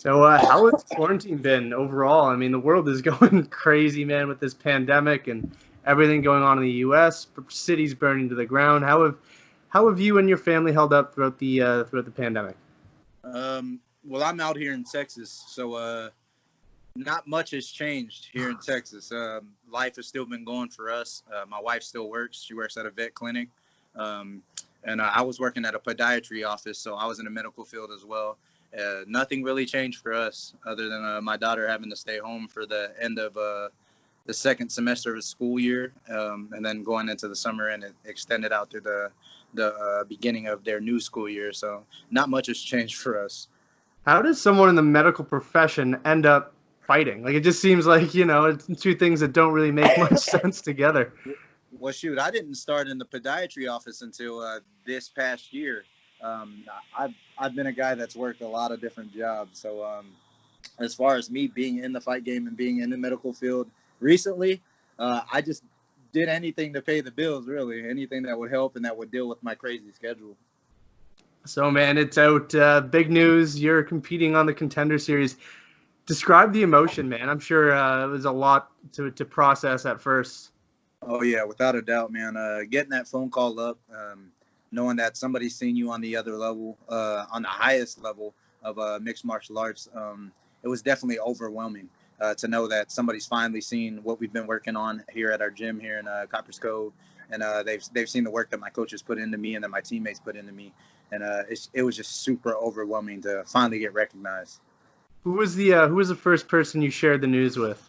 So, how has quarantine been overall? I mean, the world is going crazy, man, with this pandemic and everything going on in the U.S. Cities burning to the ground. How have you and your family held up throughout the pandemic? Well, I'm out here in Texas, so not much has changed here in Texas. Life has still been going for us. My wife still works. She works at a vet clinic. Um, and I was working at a podiatry office, so I was in the medical field as well. Nothing really changed for us other than my daughter having to stay home for the end of the second semester of the school year, and then going into the summer, and it extended out through the beginning of their new school year. So not much has changed for us. How does someone in the medical profession end up fighting? Like, it just seems like, it's two things that don't really make much sense together. Well, shoot, I didn't start in the podiatry office until this past year. I've been a guy that's worked a lot of different jobs. So as far as me being in the fight game and being in the medical field recently, I just did anything to pay the bills, really, anything that would help and that would deal with my crazy schedule. So, man, it's out. Big news. You're competing on the Contender Series. Describe the emotion, man. I'm sure it was a lot to process at first. Oh, yeah, without a doubt, man. Getting that phone call up, knowing that somebody's seen you on the other level, on the highest level of mixed martial arts, it was definitely overwhelming to know that somebody's finally seen what we've been working on here at our gym here in Coppers Cove. And they've seen the work that my coaches put into me and that my teammates put into me. And it was just super overwhelming to finally get recognized. Who was the first person you shared the news with?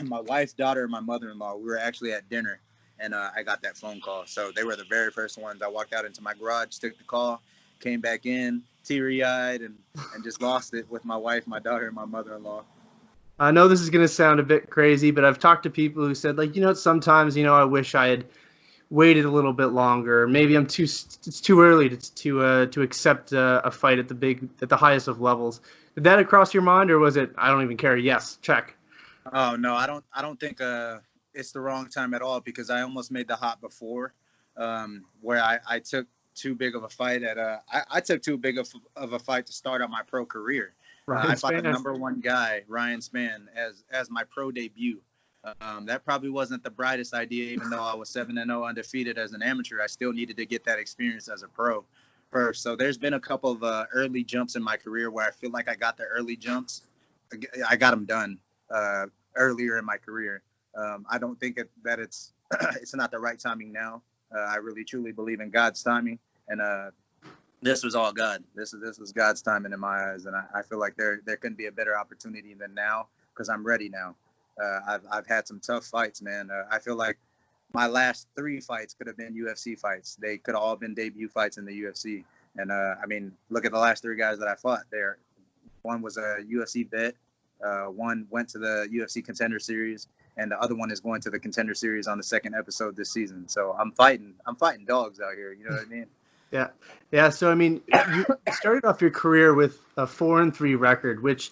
My wife, daughter, and my mother-in-law. We were actually at dinner, and I got that phone call. So they were the very first ones. I walked out into my garage, took the call, came back in, teary-eyed, and just lost it with my wife, my daughter, and my mother-in-law. I know this is going to sound a bit crazy, but I've talked to people who said, like, sometimes, I wish I had waited a little bit longer. Maybe it's too early to accept a fight at the highest of levels. Did that cross your mind, or was it, I don't even care? Yes, check. Oh no, I don't think it's the wrong time at all, because I almost made the hop before, where I took too big of a fight I took too big of a fight to start out my pro career. I fought the number one guy, Ryan Spann, as my pro debut. That probably wasn't the brightest idea, even though I was 7-0 undefeated as an amateur. I still needed to get that experience as a pro first. So there's been a couple of early jumps in my career where I feel like I got the early jumps. I got them done earlier in my career. I don't think that it's not the right timing now. I really truly believe in God's timing, and this was all God. This was God's timing in my eyes, and I feel like there couldn't be a better opportunity than now, because I'm ready now. I've had some tough fights, man. I feel like my last 3 fights could have been UFC fights. They could have all been debut fights in the UFC. And I mean, look at the last 3 guys that I fought there. One was a UFC vet. One went to the UFC Contender Series, and the other one is going to the Contender Series on the 2nd episode this season. So I'm fighting dogs out here. You know what I mean? Yeah. So I mean, you started off your career with a 4-3 record, which,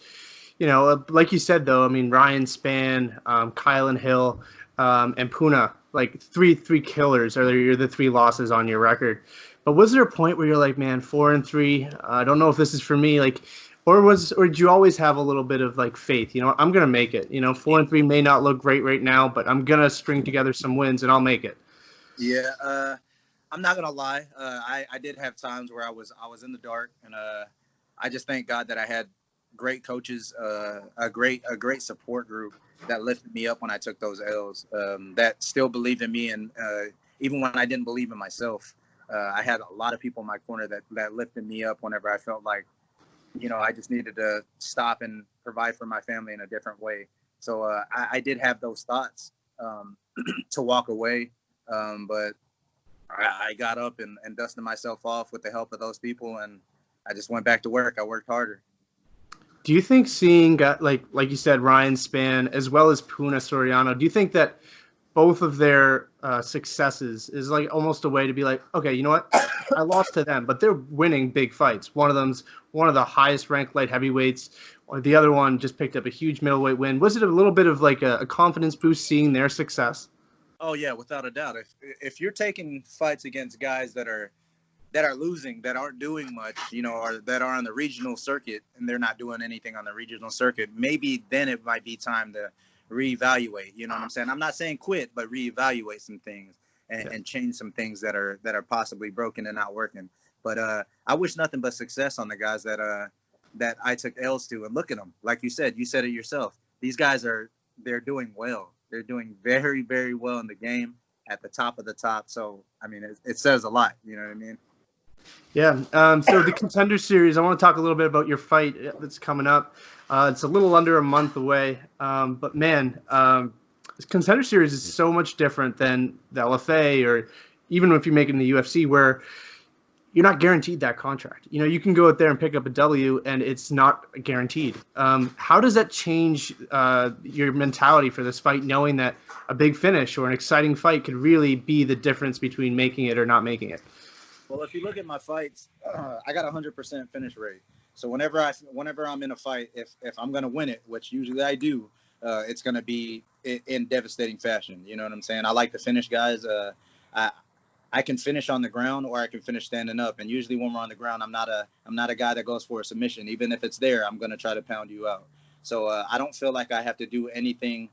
like you said, though, I mean, Ryan Spann, Kylan Hill, and Puna, like three killers are the 3 losses on your record. But was there a point where you're like, man, 4-3, I don't know if this is for me, like, or did you always have a little bit of like faith? I'm gonna make it. 4-3 may not look great right now, but I'm gonna string together some wins and I'll make it. Yeah, I'm not gonna lie. I did have times where I was in the dark, and I just thank God that I had great coaches, a great support group that lifted me up when I took those L's, that still believed in me, and even when I didn't believe in myself, I had a lot of people in my corner that lifted me up whenever I felt like, I just needed to stop and provide for my family in a different way. So I did have those thoughts to walk away, but I got up and dusted myself off with the help of those people, and I just went back to work. I worked harder. Do you think seeing, like you said, Ryan Spann as well as Puna Soriano, do you think that both of their successes is like almost a way to be like, okay, you know what? I lost to them, but they're winning big fights. One of them's one of the highest ranked light heavyweights, or the other one just picked up a huge middleweight win. Was it a little bit of like a confidence boost seeing their success? Oh yeah, without a doubt. If you're taking fights against guys that are that are losing, that aren't doing much, or that are on the regional circuit and they're not doing anything on the regional circuit, maybe then it might be time to reevaluate. You know what I'm saying? I'm not saying quit, but reevaluate some things and change some things that are possibly broken and not working. But I wish nothing but success on the guys that I took L's to. And look at them. Like you said it yourself. These guys they're doing well. They're doing very, very well in the game at the top of the top. So, I mean, it says a lot. You know what I mean? Yeah. So the Contender Series, I want to talk a little bit about your fight that's coming up. It's a little under a month away. But, man, this Contender Series is so much different than the LFA or even if you make it in the UFC where you're not guaranteed that contract. You can go out there and pick up a W and it's not guaranteed. How does that change your mentality for this fight, knowing that a big finish or an exciting fight could really be the difference between making it or not making it? Well, if you look at my fights, I got 100% finish rate. So whenever I'm in a fight, if I'm going to win it, which usually I do, it's going to be in devastating fashion. You know what I'm saying? I like to finish guys. I can finish on the ground or I can finish standing up. And usually when we're on the ground, I'm not a guy that goes for a submission. Even if it's there, I'm going to try to pound you out. So I don't feel like I have to do anything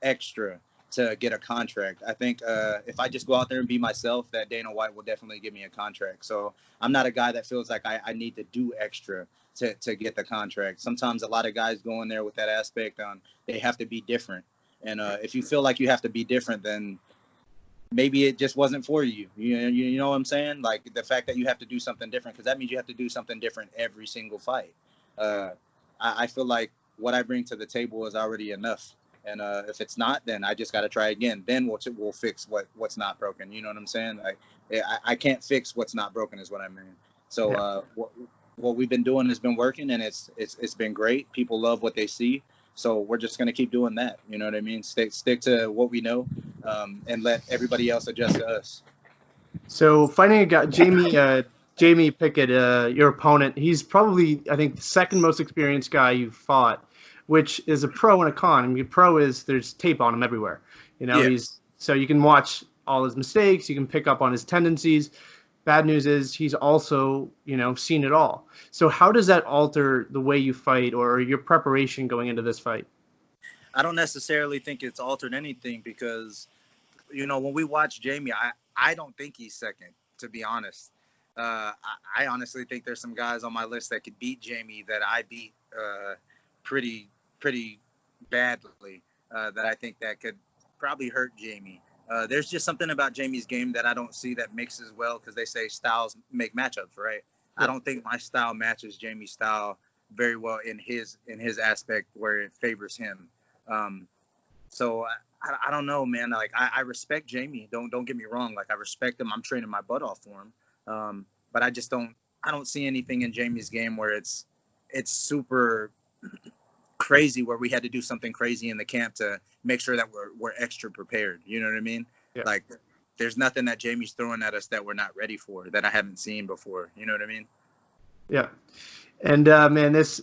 extra to get a contract. I think if I just go out there and be myself, that Dana White will definitely give me a contract. So I'm not a guy that feels like I need to do extra to get the contract. Sometimes a lot of guys go in there with that aspect on they have to be different. And if you feel like you have to be different, then maybe it just wasn't for you. You know what I'm saying? Like the fact that you have to do something different, because that means you have to do something different every single fight. I feel like what I bring to the table is already enough. And if it's not, then I just got to try again. Then we'll fix what's not broken. You know what I'm saying? I can't fix what's not broken is what I mean. So what we've been doing has been working, and it's been great. People love what they see. So we're just going to keep doing that. You know what I mean? Stick to what we know and let everybody else adjust to us. So fighting a guy, Jamie Pickett, your opponent, he's probably, I think, the second most experienced guy you've fought, which is a pro and a con. I mean, pro is there's tape on him everywhere. So you can watch all his mistakes. You can pick up on his tendencies. Bad news is he's also, seen it all. So how does that alter the way you fight or your preparation going into this fight? I don't necessarily think it's altered anything because, when we watch Jamie, I don't think he's second, to be honest. I honestly think there's some guys on my list that could beat Jamie that I beat pretty badly that I think that could probably hurt Jamie. There's just something about Jamie's game that I don't see that mixes well because they say styles make matchups, right? Yeah. I don't think my style matches Jamie's style very well in his aspect where it favors him. So I don't know, man. Like I respect Jamie. Don't get me wrong. Like I respect him. I'm training my butt off for him. But I don't see anything in Jamie's game where it's super crazy where we had to do something crazy in the camp to make sure that we're extra prepared. You know what I mean? Yeah. Like there's nothing that Jamie's throwing at us that we're not ready for, that I haven't seen before. You know what I mean? Yeah. And man, it's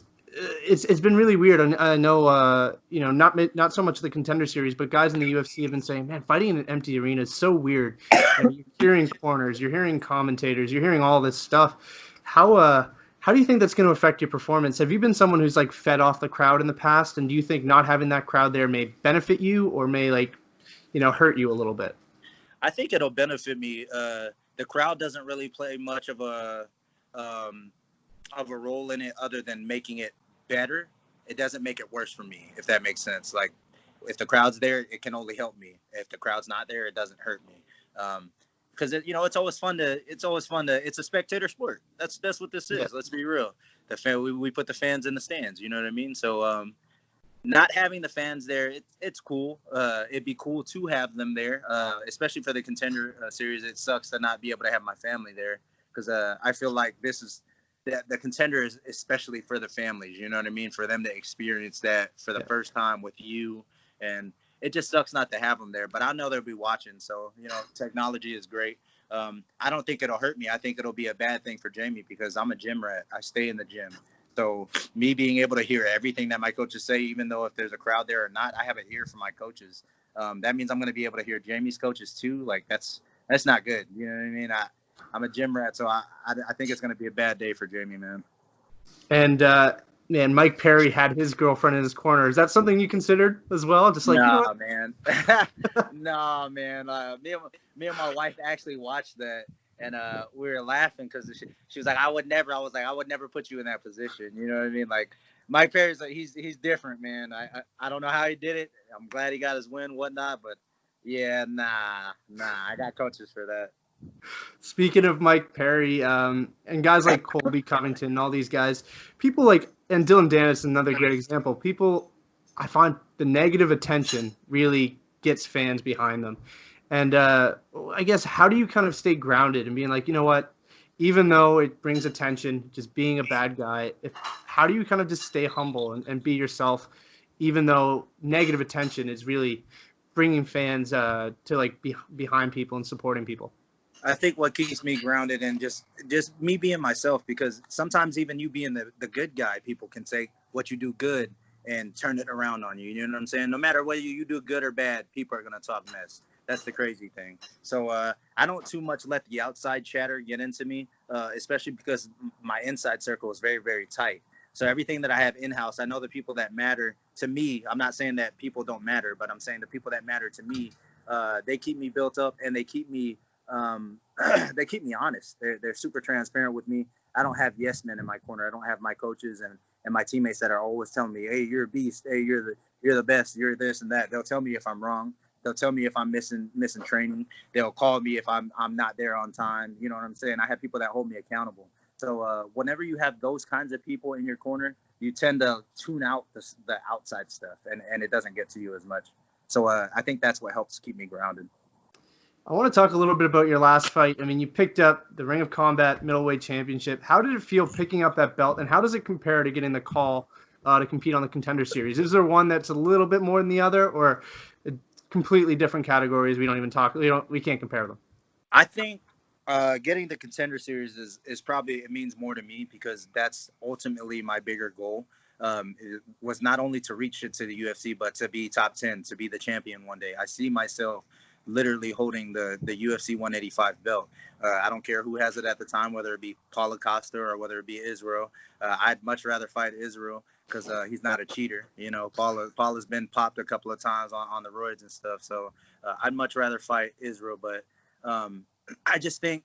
been really weird. I know not so much the Contender Series, but guys in the UFC have been saying, man, fighting in an empty arena is so weird. You're hearing corners, you're hearing commentators, you're hearing all this stuff. How do you think that's going to affect your performance? Have you been someone who's like fed off the crowd in the past? And do you think not having that crowd there may benefit you or may hurt you a little bit? I think it'll benefit me. The crowd doesn't really play much of a role in it other than making it better. It doesn't make it worse for me, if that makes sense. Like if the crowd's there, it can only help me. If the crowd's not there, it doesn't hurt me. Because it's always fun to it's a spectator sport. That's what this is. Yeah. Let's be real. We put the fans in the stands. You know what I mean? So not having the fans there, it's cool. It'd be cool to have them there, especially for the Contender Series. It sucks to not be able to have my family there because I feel like this is the Contender is especially for the families. You know what I mean? For them to experience that for the first time with you, and it just sucks not to have them there, but I know they'll be watching. So, technology is great. I don't think it'll hurt me. I think it'll be a bad thing for Jamie because I'm a gym rat. I stay in the gym. So me being able to hear everything that my coaches say, even though if there's a crowd there or not, I have an ear for my coaches. That means I'm going to be able to hear Jamie's coaches too. Like that's not good. You know what I mean? I'm a gym rat, so I think it's gonna be a bad day for Jamie, man. And man, Mike Perry had his girlfriend in his corner. Is that something you considered as well? Just like, you know Nah, what? man. Nah, man. Me and my wife actually watched that, and we were laughing because she was like, I would never. I was like, I would never put you in that position. You know what I mean? Like, Mike Perry's like, he's different, man. I don't know how he did it. I'm glad he got his win, whatnot, but yeah, nah. I got coaches for that. Speaking of Mike Perry, and guys like Colby Covington and all these guys, people like, and Dylan Dennis is another great example. People, I find the negative attention really gets fans behind them. And I guess, how do you kind of stay grounded and being like, you know what, even though it brings attention, just being a bad guy, how do you kind of just stay humble and be yourself, even though negative attention is really bringing fans to like behind people and supporting people? I think what keeps me grounded and just me being myself, because sometimes even you being the good guy, people can say what you do good and turn it around on you. You know what I'm saying? No matter whether you do good or bad, people are gonna talk mess. That's the crazy thing. So I don't too much let the outside chatter get into me, especially because my inside circle is very, very tight. So everything that I have in-house, I know the people that matter to me. I'm not saying that people don't matter, but I'm saying the people that matter to me, they keep me built up and they keep me they keep me honest. They're super transparent with me. I don't have yes men in my corner. I don't have my coaches and my teammates that are always telling me, "Hey, you're a beast. Hey, you're the best. You're this and that." They'll tell me if I'm wrong. They'll tell me if I'm missing training. They'll call me if I'm not there on time. You know what I'm saying? I have people that hold me accountable. So whenever you have those kinds of people in your corner, you tend to tune out the outside stuff, and it doesn't get to you as much. So I think that's what helps keep me grounded. I want to talk a little bit about your last fight. I mean, you picked up the Ring of Combat Middleweight Championship. How did it feel picking up that belt, and how does it compare to getting the call to compete on the Contender Series? Is there one that's a little bit more than the other, or completely different categories? We don't even talk. We can't compare them. I think getting the Contender Series is probably, it means more to me because that's ultimately my bigger goal. It was not only to reach it to the UFC, but to be top 10, to be the champion one day. I see myself literally holding the UFC 185 belt. I don't care who has it at the time, whether it be Paulo Costa or whether it be Israel. I'd much rather fight Israel because he's not a cheater. You know, Paula's been popped a couple of times on the roids and stuff. So I'd much rather fight Israel. But I just think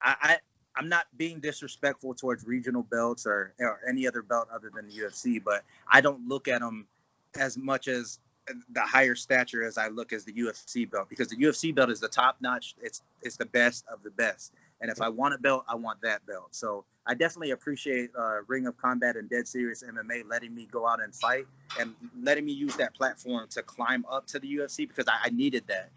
I'm not being disrespectful towards regional belts or any other belt other than the UFC, but I don't look at them as much as the higher stature as I look as the UFC belt, because the UFC belt is the top notch. It's the best of the best. And if I want a belt, I want that belt. So I definitely appreciate Ring of Combat and Dead Serious MMA letting me go out and fight and letting me use that platform to climb up to the UFC, because I needed that.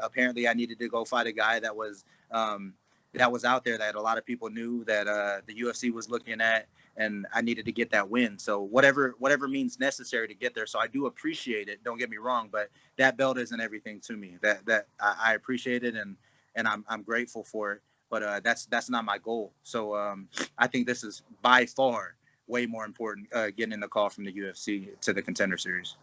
Apparently I needed to go fight a guy that was out there that a lot of people knew that the UFC was looking at, and I needed to get that win. So whatever means necessary to get there. So I do appreciate it. Don't get me wrong, but that belt isn't everything to me. That I appreciate it and I'm grateful for it. But that's not my goal. So I think this is by far way more important, getting the call from the UFC to the Contender Series.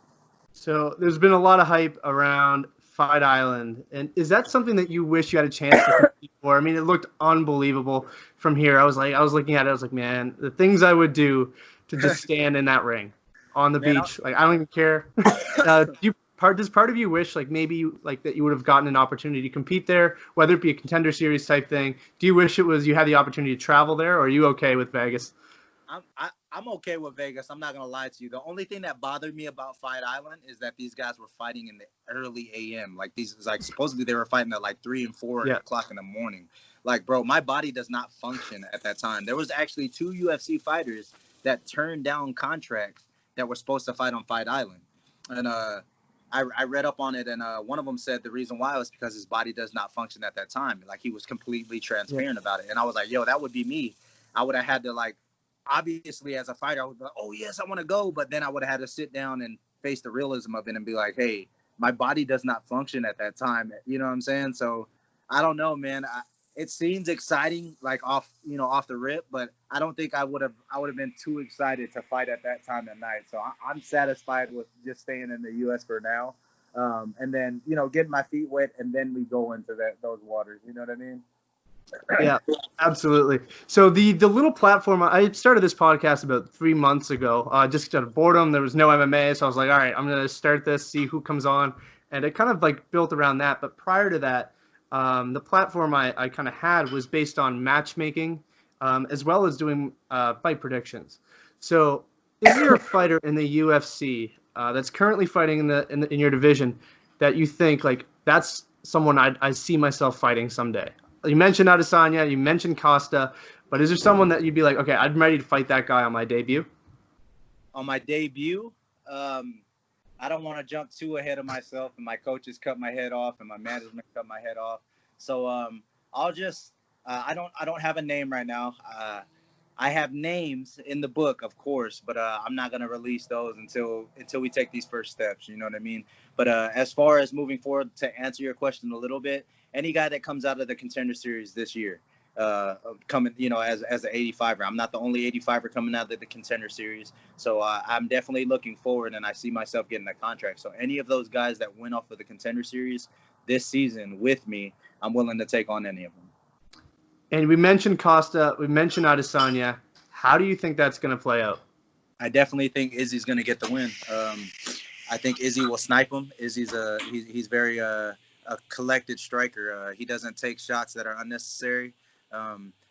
So there's been a lot of hype around Fight Island, and is that something that you wish you had a chance to compete for? I mean, it looked unbelievable from here. I was looking at it, I was like, man, the things I would do to just stand in that ring on the beach, like I don't even care. Does part of you wish, like maybe like that you would have gotten an opportunity to compete there, whether it be a Contender Series type thing? Do you wish you had the opportunity to travel there, or are you okay with Vegas? I'm okay with Vegas. I'm not gonna lie to you. The only thing that bothered me about Fight Island is that these guys were fighting in the early AM. Like supposedly they were fighting at like 3 and 4 o'clock in the morning. Like, bro, my body does not function at that time. There was actually 2 UFC fighters that turned down contracts that were supposed to fight on Fight Island, and I read up on it, and one of them said the reason why was because his body does not function at that time. Like, he was completely transparent about it, and I was like, yo, that would be me. I would have had to, like, obviously as a fighter, I would be like, oh yes, I want to go, but then I would have had to sit down and face the realism of it and be like, hey, my body does not function at that time. You know what I'm saying? So I don't know, man. It seems exciting, like off the rip, but I don't think I would have been too excited to fight at that time at night. So I'm satisfied with just staying in the U.S. for now, and then getting my feet wet, and then we go into those waters. You know what I mean? Yeah, absolutely. So the little platform, I started this podcast about 3 months ago, just out of boredom. There was no MMA, so I was like, all right, I'm gonna start this, see who comes on, and it kind of like built around that. But prior to that, the platform I kind of had was based on matchmaking, as well as doing fight predictions. So, is there a fighter in the UFC that's currently fighting in your division that you think like that's someone I see myself fighting someday? You mentioned Adesanya, you mentioned Costa, but is there someone that you'd be like, okay, I'm ready to fight that guy on my debut? On my debut, I don't want to jump too ahead of myself, and my coaches cut my head off, and my management cut my head off. So I'll just I don't have a name right now. I have names in the book, of course, but I'm not gonna release those until we take these first steps. You know what I mean? But as far as moving forward, to answer your question a little bit, any guy that comes out of the Contender Series this year, coming, as an 85er, I'm not the only 85er coming out of the Contender Series, so I'm definitely looking forward, and I see myself getting a contract. So any of those guys that went off of the Contender Series this season with me, I'm willing to take on any of them. And we mentioned Costa, we mentioned Adesanya. How do you think that's going to play out? I definitely think Izzy's going to get the win. I think Izzy will snipe him. Izzy's he's very a collected striker. He doesn't take shots that are unnecessary.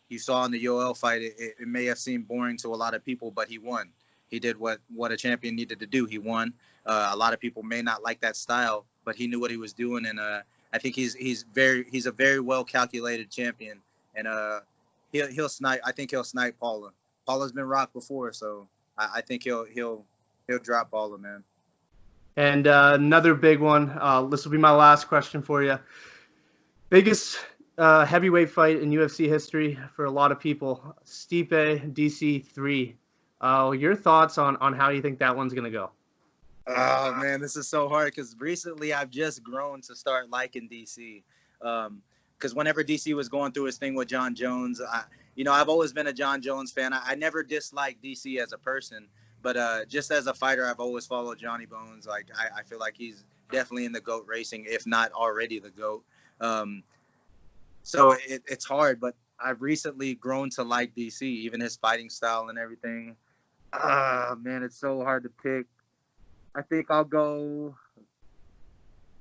You saw in the Yoel fight, it may have seemed boring to a lot of people, but he won. He did what a champion needed to do. He won. A lot of people may not like that style, but he knew what he was doing, and I think he's a very well calculated champion, and he'll snipe. I think he'll snipe Paula. Paula's been rocked before, so I think he'll drop Paula, man. And another big one. This will be my last question for you. Biggest heavyweight fight in UFC history for a lot of people. Stipe DC3. Your thoughts on how you think that one's gonna go? Oh man, this is so hard because recently I've just grown to start liking DC. Because whenever DC was going through his thing with John Jones, I've always been a John Jones fan. I never disliked DC as a person, but just as a fighter, I've always followed Johnny Bones. Like I feel like he's definitely in the GOAT racing, if not already the GOAT. So it's hard, but I've recently grown to like DC, even his fighting style and everything. Man, it's so hard to pick. I think I'll go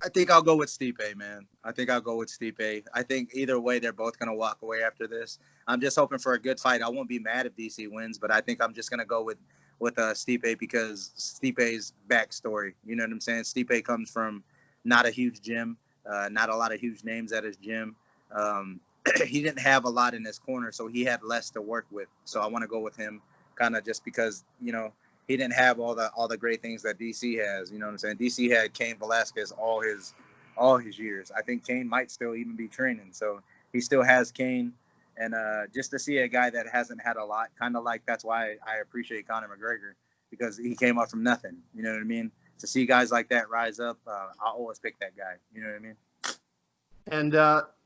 with Stipe, man. I think I'll go with Stipe. I think either way, they're both going to walk away after this. I'm just hoping for a good fight. I won't be mad if DC wins, but I think I'm just going to go with Stipe because Stipe's backstory. You know what I'm saying? Stipe comes from not a huge gym, not a lot of huge names at his gym. He didn't have a lot in his corner, so he had less to work with. So I want to go with him kind of just because, he didn't have all the great things that DC has. You know what I'm saying? DC had Cain Velasquez all his years. I think Cain might still even be training. So he still has Cain. And just to see a guy that hasn't had a lot, kind of like that's why I appreciate Conor McGregor, because he came up from nothing. You know what I mean? To see guys like that rise up, I'll always pick that guy. You know what I mean? And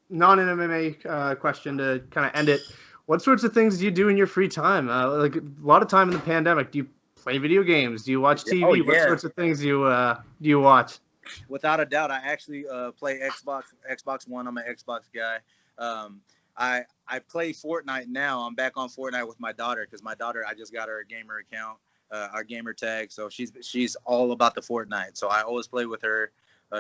non-MMA question to kind of end it. What sorts of things do you do in your free time? Like a lot of time in the pandemic, do you play video games? Do you watch TV? Oh, yeah. What sorts of things do you watch? Without a doubt, I actually play Xbox One. I'm an Xbox guy. I play Fortnite now. I'm back on Fortnite with my daughter because my daughter, I just got her a gamer account, our gamer tag. So she's all about the Fortnite. So I always play with her.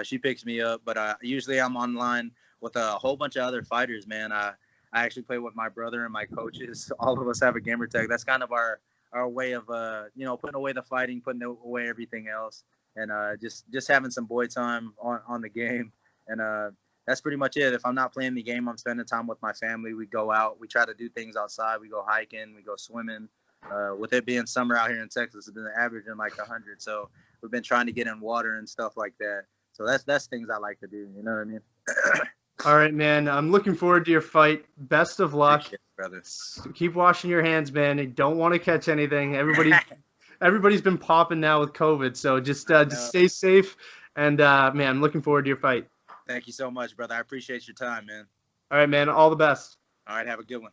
She picks me up, but usually I'm online with a whole bunch of other fighters, man. I actually play with my brother and my coaches. All of us have a gamer tag. That's kind of our way of putting away the fighting, putting away everything else, and just having some boy time on the game. And that's pretty much it. If I'm not playing the game, I'm spending time with my family. We go out, we try to do things outside. We go hiking, we go swimming. With it being summer out here in Texas, it's been averaging like 100. So we've been trying to get in water and stuff like that. So that's things I like to do. You know what I mean? All right, man. I'm looking forward to your fight. Best of luck. Brother. Keep washing your hands, man. You don't want to catch anything. Everybody's been popping now with COVID, so just stay safe. And man, I'm looking forward to your fight. Thank you so much, brother. I appreciate your time, man. All right, man. All the best. All right, have a good one.